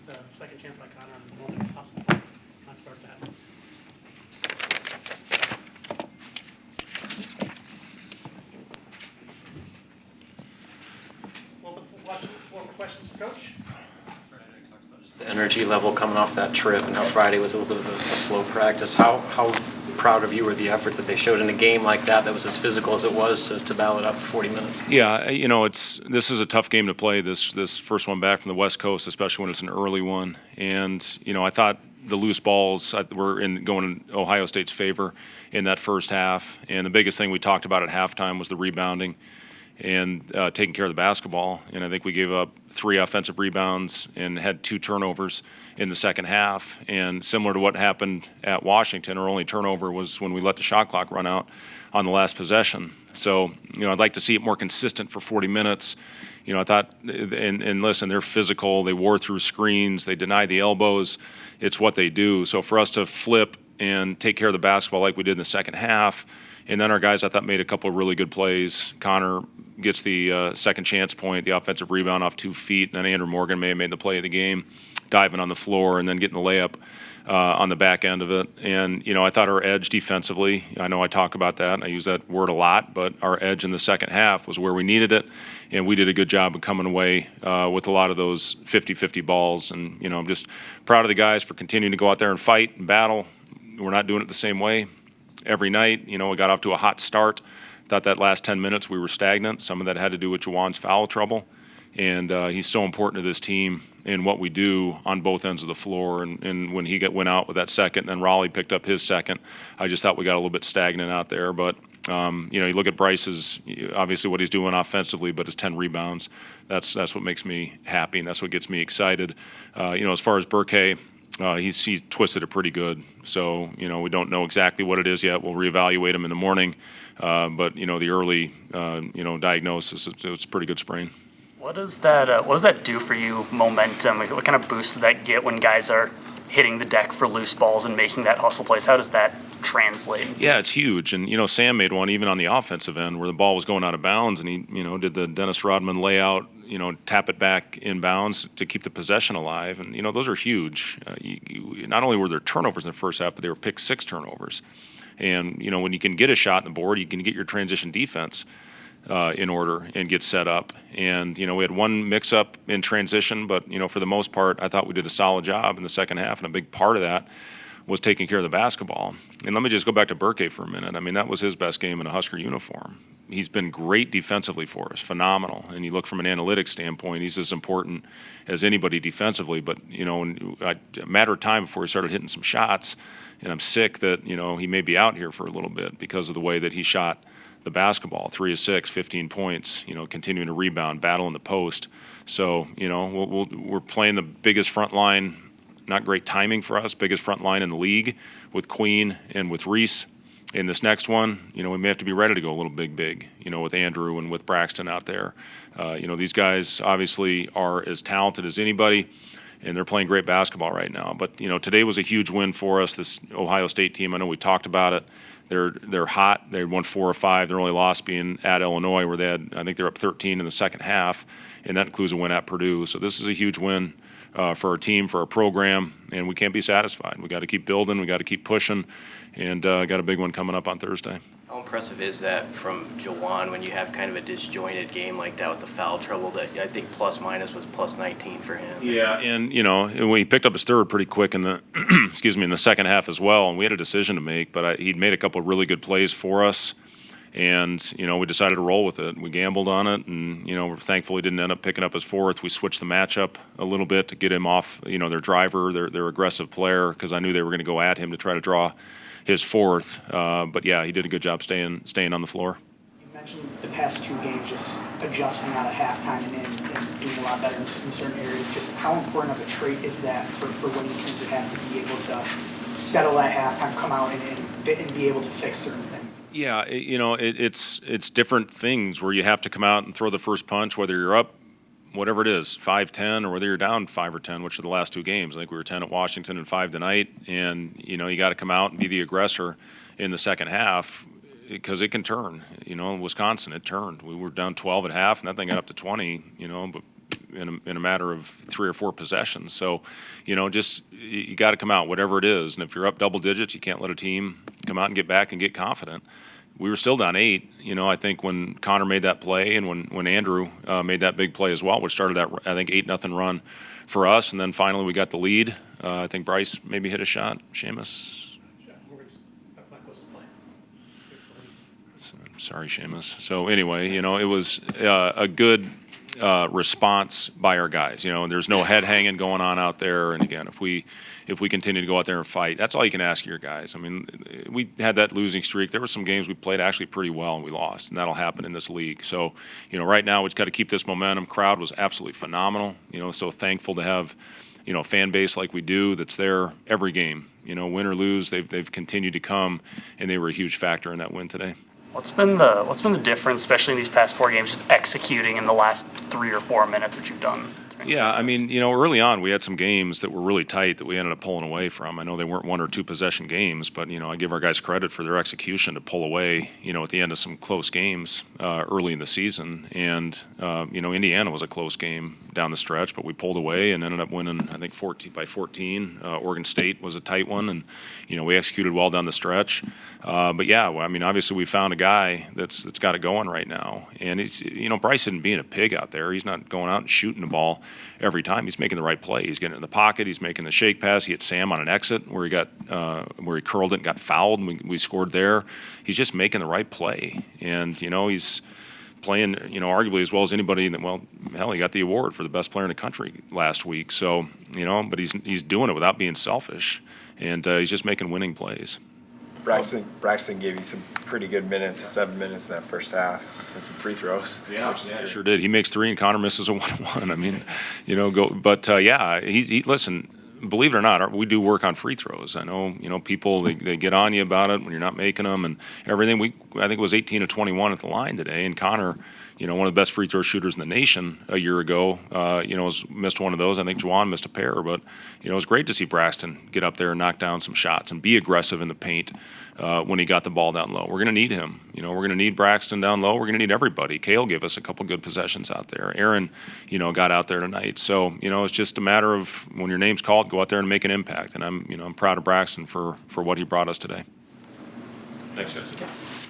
the second chance by Connor on the moments hustle. Let's start that. Well, watching for questions, Coach. The energy level coming off that trip, and how Friday was a little bit of a slow practice. How proud of you were the effort that they showed in a game like that was as physical as it was to battle it out for 40 minutes? Yeah, this is a tough game to play, this first one back from the West Coast, especially when it's an early one. And, I thought the loose balls were going in Ohio State's favor in that first half. And the biggest thing we talked about at halftime was the rebounding and taking care of the basketball. And I think we gave up 3 offensive rebounds and had 2 turnovers in the second half. And similar to what happened at Washington, our only turnover was when we let the shot clock run out on the last possession. So, I'd like to see it more consistent for 40 minutes. I thought, and listen, they're physical. They wore through screens. They deny the elbows. It's what they do. So for us to flip and take care of the basketball like we did in the second half, and then our guys, I thought, made a couple of really good plays. Connor gets the second chance point, the offensive rebound off 2 feet, and then Andrew Morgan may have made the play of the game, diving on the floor and then getting the layup on the back end of it. And, I thought our edge defensively, I know I talk about that, and I use that word a lot, but our edge in the second half was where we needed it, and we did a good job of coming away with a lot of those 50-50 balls. And, I'm just proud of the guys for continuing to go out there and fight and battle. We're not doing it the same way every night. We got off to a hot start. Thought that last 10 minutes we were stagnant. Some of that had to do with Jawan's foul trouble. And he's so important to this team and what we do on both ends of the floor. And when he went out with that second, then Raleigh picked up his second, I just thought we got a little bit stagnant out there. But, you look at Bryce's, obviously what he's doing offensively, but his 10 rebounds, that's what makes me happy, and that's what gets me excited. As far as Burke, he's twisted it pretty good. So, we don't know exactly what it is yet. We'll reevaluate him in the morning. But, the early, diagnosis, it's a pretty good sprain. What does that do for you, momentum? What kind of boost does that get when guys are hitting the deck for loose balls and making that hustle plays? How does that translate? Yeah, it's huge. And, Sam made one even on the offensive end where the ball was going out of bounds, and he, did the Dennis Rodman layout, tap it back in bounds to keep the possession alive. And, those are huge. Not only were there turnovers in the first half, but they were pick 6 turnovers. And, when you can get a shot on the board, you can get your transition defense in order and get set up. And, we had one mix-up in transition, but, for the most part, I thought we did a solid job in the second half, and a big part of that was taking care of the basketball. And let me just go back to Burke for a minute. I mean, that was his best game in a Husker uniform. He's been great defensively for us, phenomenal. And you look from an analytics standpoint, he's as important as anybody defensively. But, a matter of time before he started hitting some shots, and I'm sick that, he may be out here for a little bit because of the way that he shot the basketball, 3 of 6, 15 points, continuing to rebound, battle in the post. So, we're playing the biggest front line, not great timing for us, biggest front line in the league with Queen and with Reese. In this next one, we may have to be ready to go a little big, with Andrew and with Braxton out there. These guys obviously are as talented as anybody, and they're playing great basketball right now. But, today was a huge win for us, this Ohio State team. I know we talked about it. They're hot. They won 4 or 5. Their only loss being at Illinois, where I think they're up 13 in the second half, and that includes a win at Purdue. So this is a huge win for our team, for our program, and we can't be satisfied. We got to keep building. We got to keep pushing, and got a big one coming up on Thursday. How impressive is that from Jawan when you have kind of a disjointed game like that with the foul trouble that I think plus minus was plus 19 for him? Yeah, and when he picked up his third pretty quick in the in the second half as well, and we had a decision to make, but he'd made a couple of really good plays for us, and we decided to roll with it. We gambled on it, and we're thankful he didn't end up picking up his fourth. We switched the matchup a little bit to get him off their driver, their aggressive player, because I knew they were going to go at him to try to draw his fourth. But yeah, he did a good job staying on the floor. You mentioned the past 2 games just adjusting out of halftime and doing a lot better in certain areas. Just how important of a trait is that for winning teams to have to be able to settle at halftime, come out and be able to fix certain things? Yeah, it's different things where you have to come out and throw the first punch, whether you're up, whatever it is, 5-10, or whether you're down 5 or 10, which are the last 2 games. I think we were 10 at Washington and 5 tonight, and you got to come out and be the aggressor in the second half because it can turn. In Wisconsin, it turned. We were down 12 at half, and that thing got up to 20. But in a matter of 3 or 4 possessions. So, just you got to come out, whatever it is. And if you're up double digits, you can't let a team come out and get back and get confident. We were still down 8. I think when Connor made that play and when Andrew made that big play as well, which started that, I think, 8-0 run for us. And then finally we got the lead. I think Bryce maybe hit a shot. Seamus. Sorry, Seamus. So anyway, it was a good response by our guys. There's no head hanging going on out there. And again, if we continue to go out there and fight, that's all you can ask of your guys. I mean, we had that losing streak. There were some games we played actually pretty well and we lost, and that'll happen in this league. So, right now we've got to keep this momentum. Crowd was absolutely phenomenal. So thankful to have, a fan base like we do that's there every game. Win or lose, they've continued to come, and they were a huge factor in that win today. What's been the difference, especially in these past 4 games, just executing in the last 3 or 4 minutes that you've done? Yeah, I mean, early on we had some games that were really tight that we ended up pulling away from. I know they weren't 1 or 2 possession games, but I give our guys credit for their execution to pull away, at the end of some close games early in the season. And Indiana was a close game down the stretch, but we pulled away and ended up winning, I think, 14. Oregon State was a tight one, and we executed well down the stretch. But yeah, I mean, obviously we found a guy that's got it going right now, and it's Bryce isn't being a pig out there. He's not going out and shooting the ball every time. He's making the right play. He's getting in the pocket. He's making the shake pass. He hit Sam on an exit where he curled it and got fouled, and we scored there. He's just making the right play, and he's playing arguably as well as anybody. Well, hell, he got the award for the best player in the country last week. So but he's doing it without being selfish, and he's just making winning plays. Braxton gave you some pretty good minutes, 7 minutes in that first half, and some free throws. Yeah, sure did. He makes 3 and Connor misses a 1-1. I mean, But listen, believe it or not, we do work on free throws. I know, people they get on you about it when you're not making them and everything. I think it was 18 of 21 at the line today, and Connor, one of the best free throw shooters in the nation a year ago, missed one of those. I think Juwan missed a pair, but it was great to see Braxton get up there and knock down some shots and be aggressive in the paint when he got the ball down low. We're going to need him. We're going to need Braxton down low. We're going to need everybody. Kale gave us a couple good possessions out there. Aaron, got out there tonight. So, it's just a matter of when your name's called, go out there and make an impact. And I'm proud of Braxton for what he brought us today. Thanks, guys.